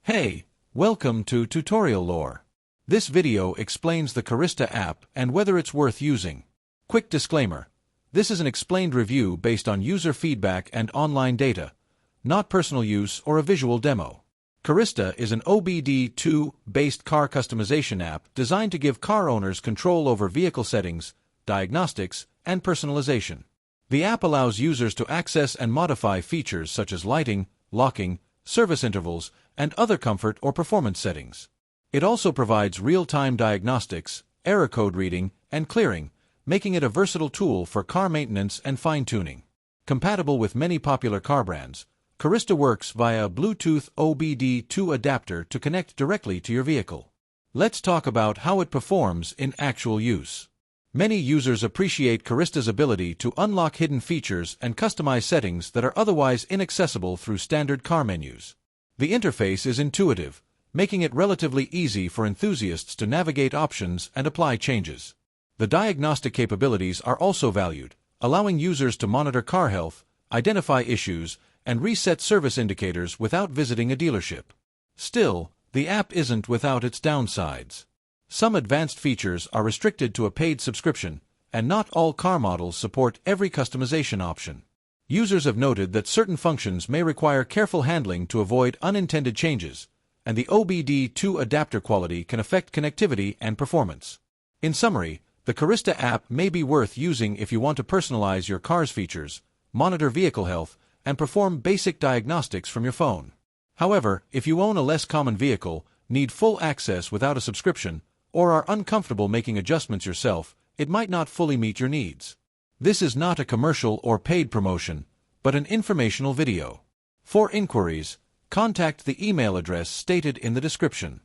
Hey, welcome to Tutorial Lore. This video explains the Carista app and whether it's worth using. Quick disclaimer. This is an explained review based on user feedback and online data, not personal use or a visual demo. Carista is an OBD2-based car customization app designed to give car owners control over vehicle settings, diagnostics, and personalization. The app allows users to access and modify features such as lighting, locking, service intervals, and other comfort or performance settings. It also provides real-time diagnostics, error code reading, and clearing, making it a versatile tool for car maintenance and fine-tuning. Compatible with many popular car brands, Carista works via a Bluetooth OBD2 adapter to connect directly to your vehicle. Let's talk about how it performs in actual use. Many users appreciate Carista's ability to unlock hidden features and customize settings that are otherwise inaccessible through standard car menus. The interface is intuitive, making it relatively easy for enthusiasts to navigate options and apply changes. The diagnostic capabilities are also valued, allowing users to monitor car health, identify issues, and reset service indicators without visiting a dealership. Still, the app isn't without its downsides. Some advanced features are restricted to a paid subscription, and not all car models support every customization option. Users have noted that certain functions may require careful handling to avoid unintended changes, and the OBD2 adapter quality can affect connectivity and performance. In summary, the Carista app may be worth using if you want to personalize your car's features, monitor vehicle health, and perform basic diagnostics from your phone. However, if you own a less common vehicle, need full access without a subscription, or are uncomfortable making adjustments yourself, it might not fully meet your needs. This is not a commercial or paid promotion, but an informational video. For inquiries, contact the email address stated in the description.